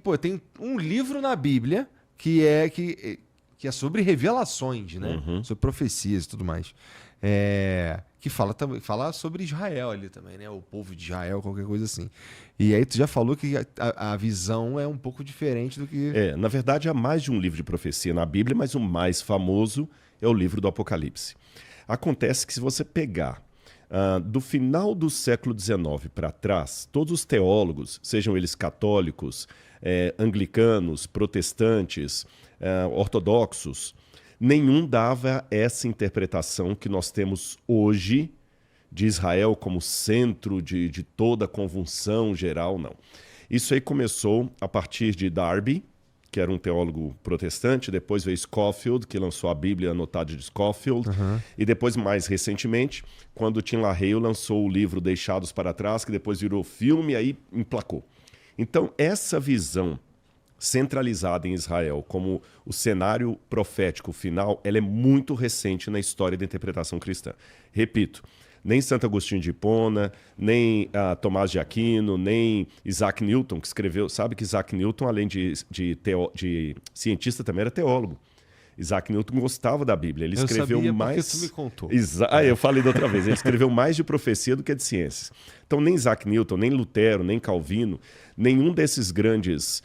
pô, tem um livro na Bíblia que é sobre revelações, né? Sobre profecias e tudo mais. Que fala sobre Israel ali também, né? O povo de Israel, qualquer coisa assim. E aí tu já falou que a visão é um pouco diferente do que... Na verdade, há mais de um livro de profecia na Bíblia, mas o mais famoso é o livro do Apocalipse. Acontece que se você pegar do final do século XIX para trás, todos os teólogos, sejam eles católicos, anglicanos, protestantes, ortodoxos, nenhum dava essa interpretação que nós temos hoje de Israel como centro de toda a convulsão geral, não. Isso aí começou a partir de Darby, que era um teólogo protestante, depois veio Scofield, que lançou a Bíblia anotada de Scofield, e depois, mais recentemente, quando Tim LaHaye lançou o livro Deixados para Trás, que depois virou filme e aí emplacou. Então, essa visão centralizada em Israel como o cenário profético final, ela é muito recente na história da interpretação cristã. Repito, nem Santo Agostinho de Hipona, nem Tomás de Aquino, nem Isaac Newton, que escreveu... Sabe que Isaac Newton, além de cientista, também era teólogo. Isaac Newton gostava da Bíblia. Ele escreveu mais... porque tu me contou. Eu falei da outra vez. Ele escreveu mais de profecia do que de ciências. Então, nem Isaac Newton, nem Lutero, nem Calvino, nenhum desses grandes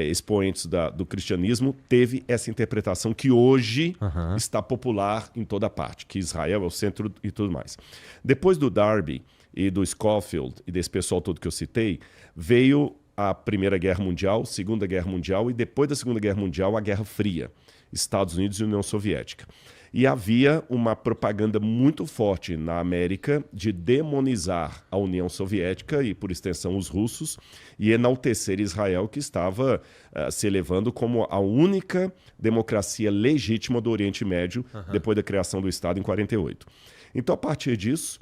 expoentes do cristianismo teve essa interpretação que hoje está popular em toda parte, que Israel é o centro e tudo mais. Depois do Darby e do Scofield e desse pessoal todo que eu citei, veio a Primeira Guerra Mundial, Segunda Guerra Mundial e depois da Segunda Guerra Mundial a Guerra Fria, Estados Unidos e União Soviética. E havia uma propaganda muito forte na América de demonizar a União Soviética e, por extensão, os russos, e enaltecer Israel, que estava se elevando como a única democracia legítima do Oriente Médio depois da criação do Estado em 48. Então, a partir disso,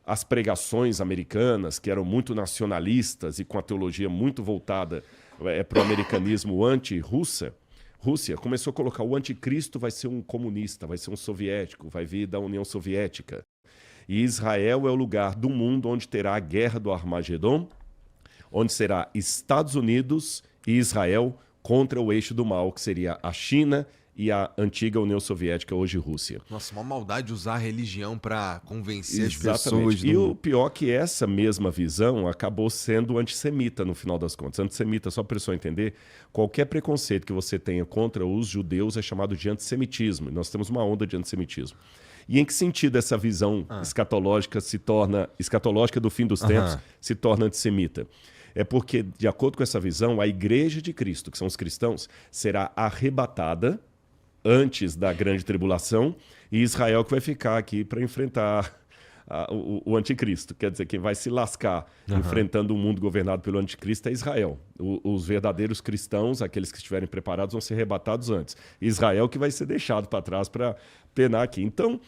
as pregações americanas, que eram muito nacionalistas e com a teologia muito voltada para o americanismo anti-Rússia, começou a colocar o anticristo vai ser um comunista, vai ser um soviético, vai vir da União Soviética. E Israel é o lugar do mundo onde terá a guerra do Armagedon, onde será Estados Unidos e Israel contra o eixo do mal, que seria a China e a antiga União Soviética, hoje Rússia. Nossa, uma maldade usar a religião para convencer Exatamente. as pessoas. E o pior é que essa mesma visão acabou sendo antissemita no final das contas. Antissemita, só para a pessoa entender, qualquer preconceito que você tenha contra os judeus é chamado de antissemitismo. Nós temos uma onda de antissemitismo. E em que sentido essa visão escatológica do fim dos tempos se torna antissemita? É porque, de acordo com essa visão, a Igreja de Cristo, que são os cristãos, será arrebatada antes da grande tribulação, e Israel que vai ficar aqui para enfrentar o anticristo. Quer dizer, quem vai se lascar enfrentando um mundo governado pelo anticristo é Israel. Os verdadeiros cristãos, aqueles que estiverem preparados, vão ser arrebatados antes. Israel que vai ser deixado para trás para penar aqui. Então,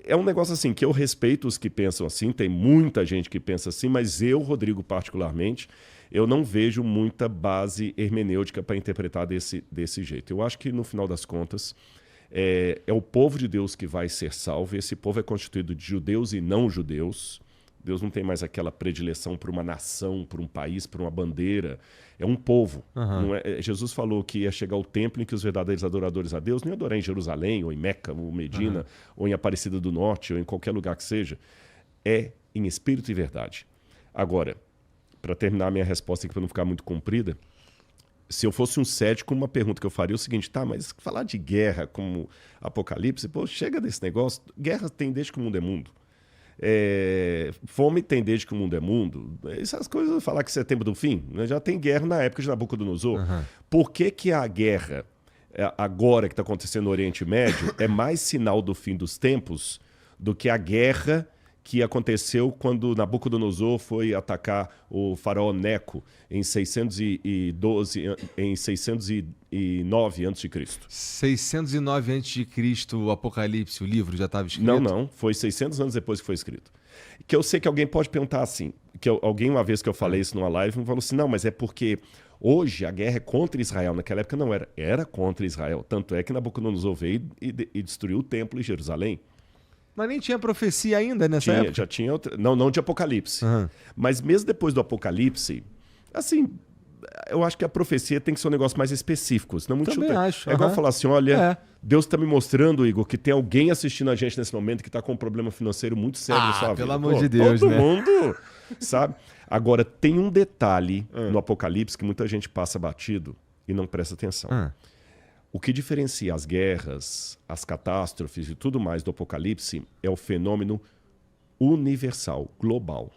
é um negócio assim que eu respeito os que pensam assim, tem muita gente que pensa assim, mas eu, Rodrigo, particularmente, eu não vejo muita base hermenêutica para interpretar desse jeito. Eu acho que, no final das contas, é o povo de Deus que vai ser salvo. Esse povo é constituído de judeus e não judeus. Deus não tem mais aquela predileção por uma nação, por um país, por uma bandeira. É um povo. Não Jesus falou que ia chegar o tempo em que os verdadeiros adoradores a Deus não iam adorar em Jerusalém, ou em Meca, ou Medina, ou em Aparecida do Norte, ou em qualquer lugar que seja. É em espírito e verdade. Agora, para terminar a minha resposta aqui, para não ficar muito comprida, se eu fosse um cético, uma pergunta que eu faria é o seguinte: tá, mas falar de guerra como Apocalipse, pô, chega desse negócio. Guerra tem desde que o mundo é mundo. Fome tem desde que o mundo é mundo. Essas coisas, falar que setembro do fim, né? Já tem guerra na época de Nabucodonosor. Por que a guerra, agora que está acontecendo no Oriente Médio, é mais sinal do fim dos tempos do que a guerra que aconteceu quando Nabucodonosor foi atacar o faraó Neco em 609 a.C.? 609 a.C., o Apocalipse, o livro já estava escrito? Não. Foi 600 anos depois que foi escrito. Que eu sei que alguém pode perguntar assim, alguém uma vez que eu falei isso numa live, me falou assim, não, mas é porque hoje a guerra é contra Israel. Naquela época não era. Era contra Israel. Tanto é que Nabucodonosor veio e destruiu o templo em Jerusalém. Mas nem tinha profecia ainda nessa época? Já tinha outra. Não de Apocalipse. Mas mesmo depois do Apocalipse, assim, eu acho que a profecia tem que ser um negócio mais específico. Senão muito Também acho. É igual falar assim, olha, É. Deus está me mostrando, Igor, que tem alguém assistindo a gente nesse momento que está com um problema financeiro muito sério na sua vida. Pelo amor de Deus, todo né? mundo, sabe? Agora, tem um detalhe no Apocalipse que muita gente passa batido e não presta atenção. O que diferencia as guerras, as catástrofes e tudo mais do Apocalipse é o fenômeno universal, global.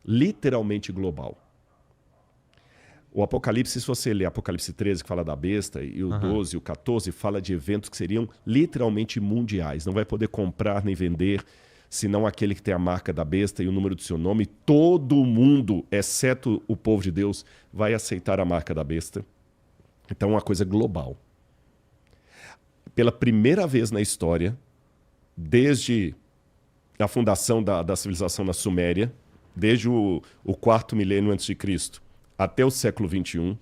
Literalmente global. O Apocalipse, se você ler Apocalipse 13, que fala da besta, e o 12 e o 14, fala de eventos que seriam literalmente mundiais. Não vai poder comprar nem vender, senão aquele que tem a marca da besta e o número do seu nome. Todo mundo, exceto o povo de Deus, vai aceitar a marca da besta. Então é uma coisa global. Pela primeira vez na história, desde a fundação da civilização na Suméria, desde o 4º milênio antes de Cristo, até o século XXI,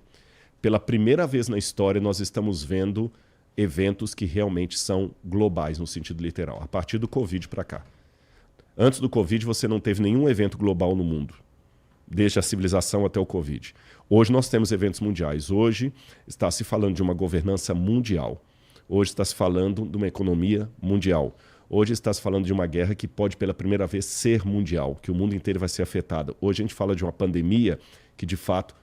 pela primeira vez na história, nós estamos vendo eventos que realmente são globais, no sentido literal, a partir do Covid para cá. Antes do Covid, você não teve nenhum evento global no mundo, desde a civilização até o Covid. Hoje nós temos eventos mundiais. Hoje está se falando de uma governança mundial. Hoje está se falando de uma economia mundial. Hoje está se falando de uma guerra que pode, pela primeira vez, ser mundial, que o mundo inteiro vai ser afetado. Hoje a gente fala de uma pandemia que, de fato,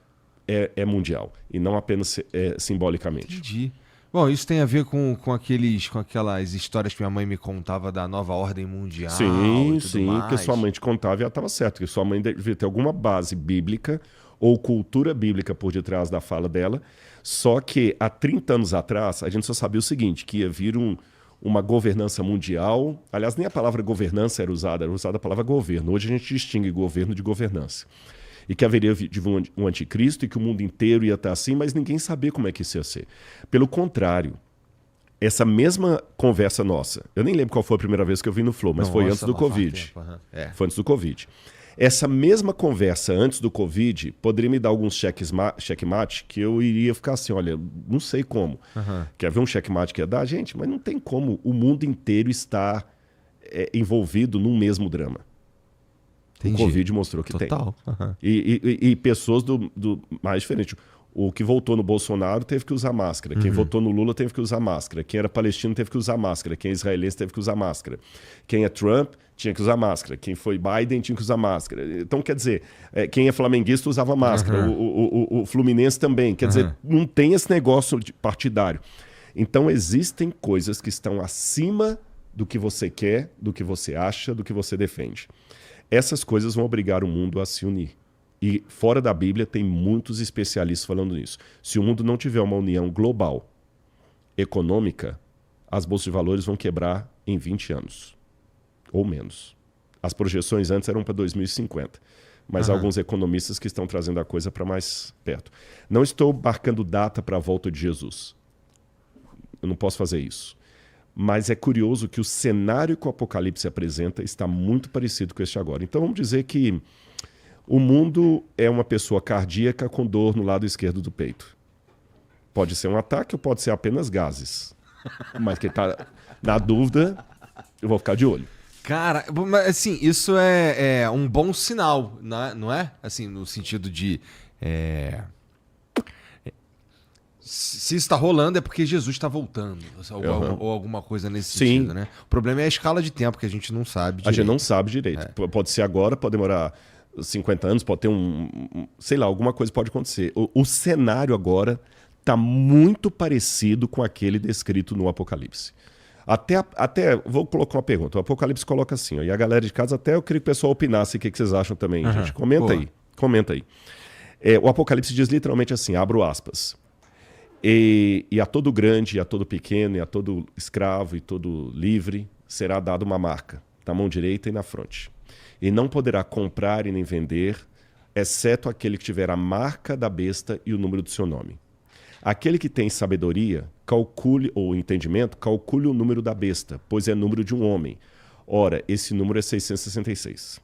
é mundial, e não apenas simbolicamente. Entendi. Bom, isso tem a ver com aquelas histórias que minha mãe me contava da nova ordem mundial. Sim, e tudo mais. porque sua mãe te contava e ela estava certa, que sua mãe devia ter alguma base bíblica ou cultura bíblica por detrás da fala dela, só que há 30 anos atrás a gente só sabia o seguinte, que ia vir uma governança mundial. Aliás, nem a palavra governança era usada a palavra governo. Hoje a gente distingue governo de governança. E que haveria de um anticristo e que o mundo inteiro ia estar assim, mas ninguém sabia como é que isso ia ser. Pelo contrário, essa mesma conversa nossa, eu nem lembro qual foi a primeira vez que eu vi no Flow, mas foi antes do Covid. Foi antes do Covid. Essa mesma conversa antes do Covid poderia me dar alguns checkmate que eu iria ficar assim, olha, não sei como. Quer ver um checkmate que ia dar? Gente, mas não tem como o mundo inteiro estar envolvido num mesmo drama. Entendi. O Covid mostrou que Total. tem. E pessoas do mais diferentes. O que votou no Bolsonaro teve que usar máscara. Quem votou no Lula teve que usar máscara. Quem era palestino teve que usar máscara. Quem é israelense teve que usar máscara. Quem é Trump tinha que usar máscara. Quem foi Biden tinha que usar máscara. Então, quer dizer, quem é flamenguista usava máscara. O Fluminense também. Quer dizer, não tem esse negócio partidário. Então, existem coisas que estão acima do que você quer, do que você acha, do que você defende. Essas coisas vão obrigar o mundo a se unir. E fora da Bíblia tem muitos especialistas falando nisso. Se o mundo não tiver uma união global, econômica, as bolsas de valores vão quebrar em 20 anos. Ou menos. As projeções antes eram para 2050. Mas há alguns economistas que estão trazendo a coisa para mais perto. Não estou marcando data para a volta de Jesus. Eu não posso fazer isso. Mas é curioso que o cenário que o Apocalipse apresenta está muito parecido com este agora. Então vamos dizer que o mundo é uma pessoa cardíaca com dor no lado esquerdo do peito. Pode ser um ataque ou pode ser apenas gases. Mas quem está na dúvida, eu vou ficar de olho. Cara, mas assim, isso é um bom sinal, não é? Assim, no sentido de... Se isso está rolando é porque Jesus está voltando, ou alguma coisa nesse sentido, né? O problema é a escala de tempo, que a gente não sabe direito. A gente não sabe direito. Pode ser agora, pode demorar 50 anos, pode ter sei lá, alguma coisa pode acontecer. O cenário agora está muito parecido com aquele descrito no Apocalipse. Até vou colocar uma pergunta. O Apocalipse coloca assim, ó, e a galera de casa, até eu queria que o pessoal opinasse o que vocês acham também, gente. Comenta aí. O Apocalipse diz literalmente assim, abro aspas. E a todo grande, e a todo pequeno, e a todo escravo, e todo livre, será dada uma marca, na mão direita e na fronte. E não poderá comprar e nem vender, exceto aquele que tiver a marca da besta e o número do seu nome. Aquele que tem sabedoria, calcule, ou entendimento, calcule o número da besta, pois é número de um homem. Ora, esse número é 666.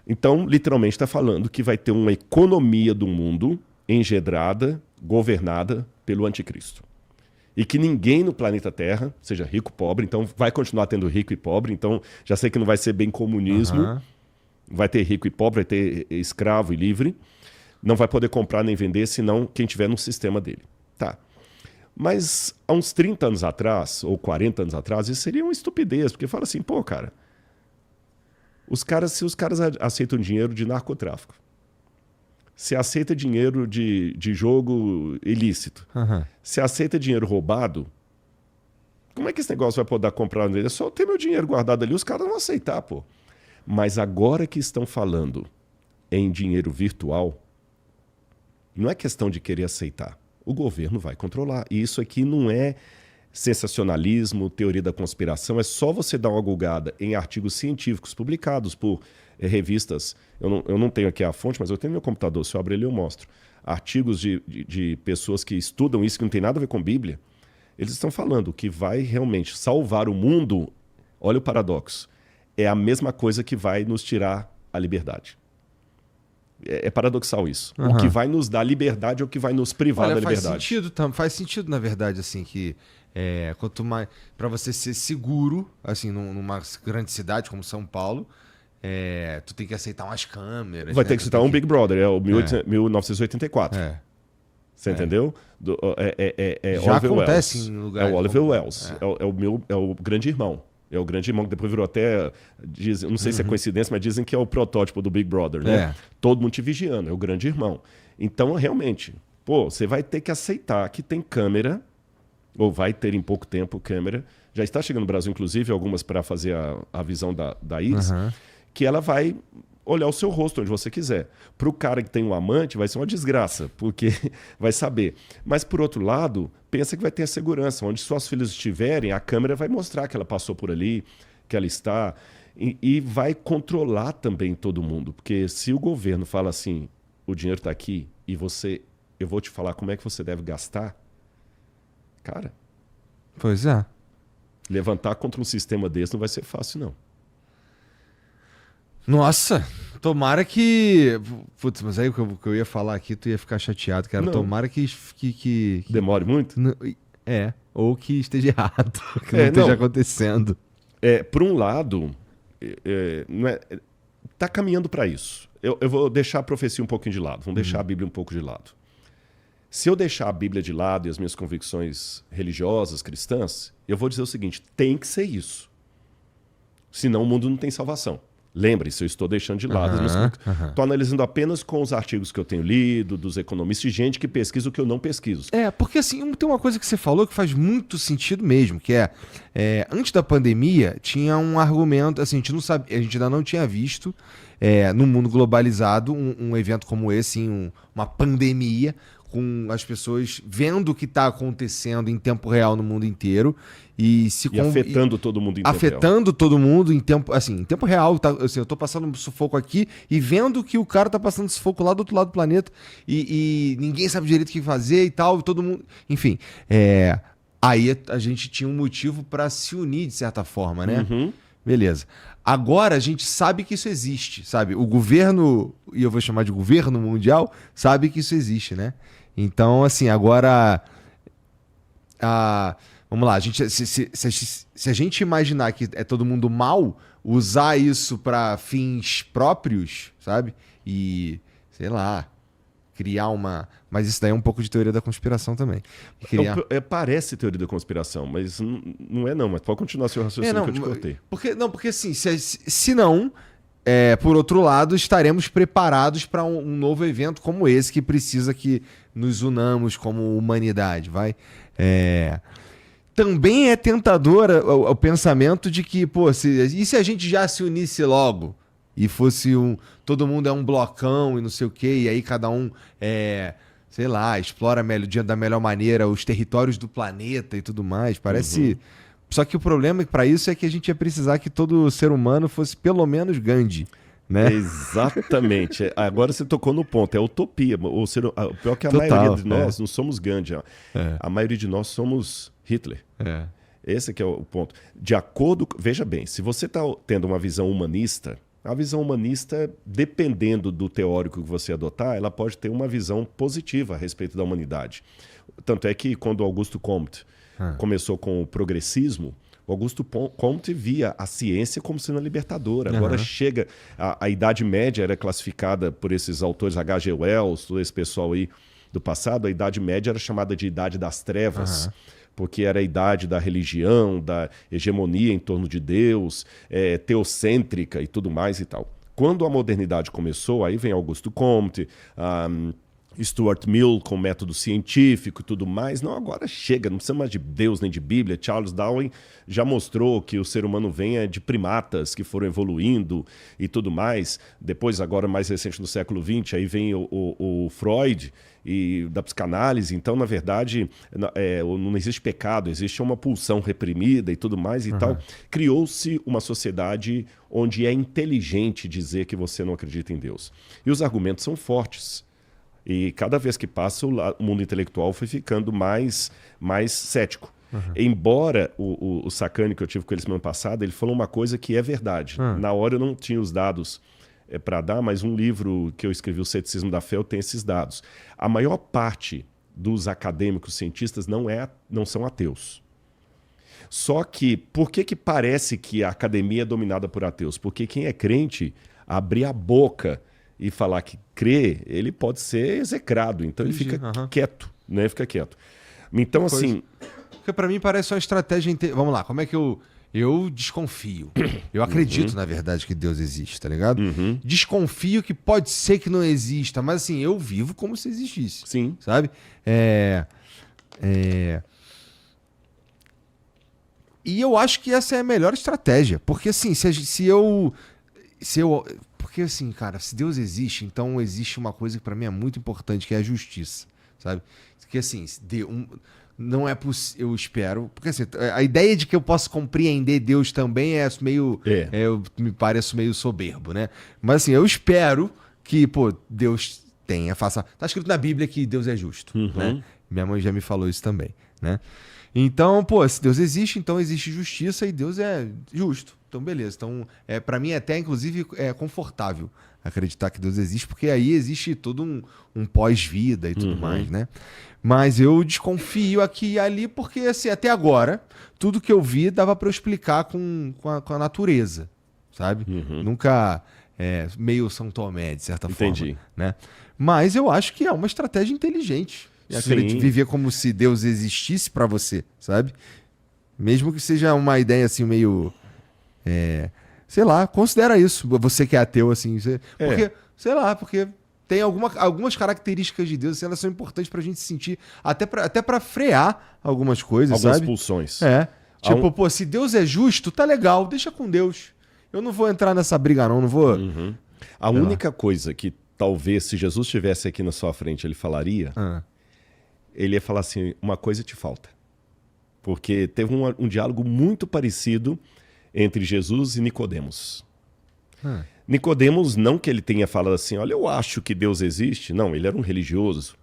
Então, literalmente está falando que vai ter uma economia do mundo engendrada, governada pelo anticristo. E que ninguém no planeta Terra, seja rico ou pobre, então vai continuar tendo rico e pobre, então já sei que não vai ser bem comunismo, vai ter rico e pobre, vai ter escravo e livre, não vai poder comprar nem vender, senão quem tiver no sistema dele. Tá. Mas há uns 30 anos atrás, ou 40 anos atrás, isso seria uma estupidez, porque fala assim, pô, cara, se os caras aceitam dinheiro de narcotráfico, se aceita dinheiro de jogo ilícito, se aceita dinheiro roubado, como é que esse negócio vai poder comprar? É só ter meu dinheiro guardado ali, os caras vão aceitar, pô. Mas agora que estão falando em dinheiro virtual, não é questão de querer aceitar. O governo vai controlar. E isso aqui não é sensacionalismo, teoria da conspiração, é só você dar uma gulgada em artigos científicos publicados por revistas. Eu não tenho aqui a fonte, mas eu tenho no meu computador. Se eu abrir ele, eu mostro. Artigos de pessoas que estudam isso, que não tem nada a ver com Bíblia. Eles estão falando que vai realmente salvar o mundo. Olha o paradoxo. É a mesma coisa que vai nos tirar a liberdade. É paradoxal isso. O que vai nos dar liberdade é o que vai nos privar da liberdade. Faz sentido, na verdade, assim, que quanto mais para você ser seguro, assim, numa grande cidade como São Paulo, tu tem que aceitar umas câmeras. Vai ter que aceitar um Big Brother, é o 1984. Você entendeu? Já Oliver acontece Wells. em lugares. É o Oliver Wells. É o grande irmão. É o grande irmão que depois virou até... não sei se é coincidência, mas dizem que é o protótipo do Big Brother, né? Todo mundo te vigiando, é o grande irmão. Então, realmente, você vai ter que aceitar que tem câmera, ou vai ter em pouco tempo câmera. Já está chegando no Brasil, inclusive, algumas para fazer a visão da íris, que ela vai olhar o seu rosto onde você quiser. Para o cara que tem um amante, vai ser uma desgraça, porque vai saber. Mas, por outro lado, pensa que vai ter a segurança. Onde suas filhas estiverem, a câmera vai mostrar que ela passou por ali, que ela está, e vai controlar também todo mundo. Porque se o governo fala assim, o dinheiro está aqui, e eu vou te falar como é que você deve gastar, cara... Pois é. Levantar contra um sistema desse não vai ser fácil, não. Nossa, tomara que... Putz, mas aí o que eu ia falar aqui, tu ia ficar chateado, cara. Não. Tomara que... Demore muito? Ou que esteja errado, que não esteja acontecendo. Por um lado, tá caminhando para isso. Eu vou deixar a profecia um pouquinho de lado, vamos deixar a Bíblia um pouco de lado. Se eu deixar a Bíblia de lado e as minhas convicções religiosas, cristãs, eu vou dizer o seguinte, tem que ser isso. Senão o mundo não tem salvação. Lembre-se, eu estou deixando de lado. Estou analisando apenas com os artigos que eu tenho lido, dos economistas e gente que pesquisa o que eu não pesquiso. Porque assim, tem uma coisa que você falou que faz muito sentido mesmo, que antes da pandemia, tinha um argumento, assim, a gente não sabe, a gente ainda não tinha visto no mundo globalizado um evento como esse, uma pandemia, com as pessoas vendo o que está acontecendo em tempo real no mundo inteiro e afetando todo mundo em tempo real. Afetando todo mundo em tempo real. Tá, assim, eu estou passando um sufoco aqui e vendo que o cara está passando sufoco lá do outro lado do planeta e ninguém sabe direito o que fazer e tal, todo mundo... Enfim, aí a gente tinha um motivo para se unir de certa forma, né? Beleza. Agora a gente sabe que isso existe, sabe? O governo, e eu vou chamar de governo mundial, sabe que isso existe, né? Então, assim, agora... vamos lá, se a gente imaginar que é todo mundo mal, usar isso para fins próprios, sabe? E, sei lá, criar uma... Mas isso daí é um pouco de teoria da conspiração também. Parece teoria da conspiração, mas não é não. Mas pode continuar seu raciocínio que eu te cortei. Porque assim, se não... por outro lado, estaremos preparados para um novo evento como esse, que precisa que nos unamos como humanidade, vai? Também é tentador o pensamento de que, e se a gente já se unisse logo? E fosse todo mundo é um blocão e não sei o quê, e aí cada um, sei lá, explora da melhor maneira os territórios do planeta e tudo mais. Parece... Só que o problema para isso é que a gente ia precisar que todo ser humano fosse pelo menos Gandhi, né? Exatamente. Agora você tocou no ponto. É utopia. O pior que a maioria de nós não somos Gandhi. A maioria de nós somos Hitler. Esse que é o ponto. De acordo... Veja bem, se você está tendo uma visão humanista, a visão humanista, dependendo do teórico que você adotar, ela pode ter uma visão positiva a respeito da humanidade. Tanto é que quando Augusto Comte começou com o progressismo O Augusto Comte via a ciência como sendo a libertadora. Agora chega... A Idade Média era classificada por esses autores, H.G. Wells, todo esse pessoal aí do passado, a Idade Média era chamada de Idade das Trevas, porque era a idade da religião, da hegemonia em torno de Deus, teocêntrica e tudo mais e tal. Quando a modernidade começou, aí vem Augusto Comte, Stuart Mill com método científico e tudo mais. Não, agora chega, não precisa mais de Deus nem de Bíblia. Charles Darwin já mostrou que o ser humano vem de primatas que foram evoluindo e tudo mais. Depois, agora mais recente no século XX, aí vem o Freud e da psicanálise. Então, na verdade, não existe pecado, existe uma pulsão reprimida e tudo mais e tal. Criou-se uma sociedade onde é inteligente dizer que você não acredita em Deus. E os argumentos são fortes. E cada vez que passa, o mundo intelectual foi ficando mais cético. Embora o Sacani, que eu tive com ele semana passada, ele falou uma coisa que é verdade. Na hora eu não tinha os dados para dar, mas um livro que eu escrevi, O Ceticismo da Fé, eu tenho esses dados. A maior parte dos acadêmicos cientistas não são ateus. Só que, por que parece que a academia é dominada por ateus? Porque quem é crente, abrir a boca e falar que crê, ele pode ser execrado. Então ele fica quieto, né? Fica quieto. Então, assim... Porque pra mim parece uma estratégia... Vamos lá, como é que eu desconfio? Eu acredito, na verdade, que Deus existe, tá ligado? Desconfio que pode ser que não exista, mas assim, eu vivo como se existisse. Sim. Sabe? E eu acho que essa é a melhor estratégia. Porque assim, porque assim, cara, se Deus existe, então existe uma coisa que pra mim é muito importante, que é a justiça, sabe? Que assim, não é possível, eu espero, porque assim, a ideia de que eu possa compreender Deus também é meio, me parece meio soberbo, né? Mas assim, eu espero que, Deus faça... Tá escrito na Bíblia que Deus é justo, né? Minha mãe já me falou isso também, né? Então, se Deus existe, então existe justiça e Deus é justo. Então, beleza. Então, para mim, até, inclusive, é confortável acreditar que Deus existe, porque aí existe todo um pós-vida e tudo mais, né? Mas eu desconfio aqui e ali, porque, assim, até agora, tudo que eu vi dava para eu explicar com a natureza, sabe? Nunca meio São Tomé, de certa forma, né? Mas eu acho que é uma estratégia inteligente. Viver como se Deus existisse pra você, sabe? Mesmo que seja uma ideia assim meio... sei lá, considera isso. Você que é ateu, assim. Porque, sei lá, porque tem algumas características de Deus, assim, elas são importantes pra gente sentir, até pra frear algumas coisas, algumas sabe? pulsões. Tipo, se Deus é justo, tá legal, deixa com Deus. Eu não vou entrar nessa briga não vou... A única coisa que talvez, se Jesus estivesse aqui na sua frente, ele falaria... Ele ia falar assim, uma coisa te falta. Porque teve um diálogo muito parecido entre Jesus e Nicodemos. Nicodemos, não que ele tenha falado assim, olha, eu acho que Deus existe. Não, ele era um religioso.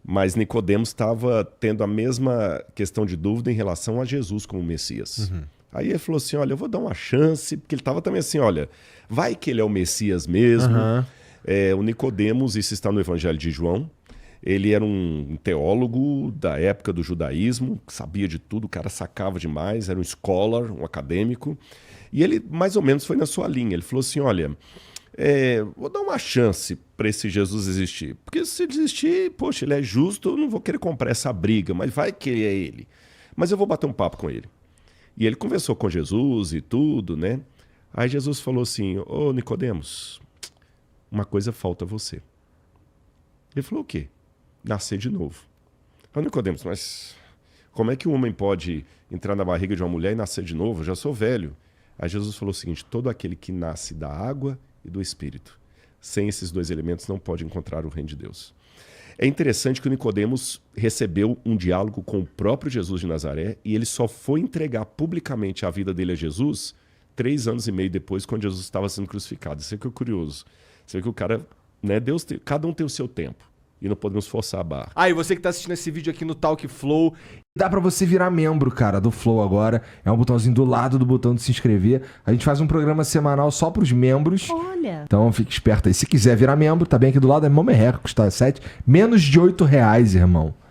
Mas Nicodemos estava tendo a mesma questão de dúvida em relação a Jesus como Messias. Aí ele falou assim, olha, eu vou dar uma chance, porque ele estava também assim, olha, vai que ele é o Messias mesmo. O Nicodemos, isso está no Evangelho de João, ele era um teólogo da época do judaísmo, sabia de tudo, o cara sacava demais, era um scholar, um acadêmico. E ele mais ou menos foi na sua linha. Ele falou assim, olha, vou dar uma chance para esse Jesus existir. Porque se ele existir, poxa, ele é justo, eu não vou querer comprar essa briga, mas vai que é ele. Mas eu vou bater um papo com ele. E ele conversou com Jesus e tudo, né? Aí Jesus falou assim, ô Nicodemos, uma coisa falta a você. Ele falou o quê? Nascer de novo. Ô Nicodemos, mas como é que um homem pode entrar na barriga de uma mulher e nascer de novo? Eu já sou velho. Aí Jesus falou o seguinte, todo aquele que nasce da água e do Espírito, sem esses dois elementos não pode encontrar o reino de Deus. É interessante que o Nicodemos recebeu um diálogo com o próprio Jesus de Nazaré e ele só foi entregar publicamente a vida dele a Jesus 3 anos e meio depois, quando Jesus estava sendo crucificado. Isso é que é curioso. Você vê que o cara, né, cada um tem o seu tempo. E não podemos forçar a barra. E você que tá assistindo esse vídeo aqui no Talk Flow, dá pra você virar membro, cara, do Flow agora. É um botãozinho do lado do botão de se inscrever. A gente faz um programa semanal só pros membros. Olha. Então fique esperto aí. Se quiser virar membro, tá bem aqui do lado. É mó merreca, custa menos de R$8, irmão.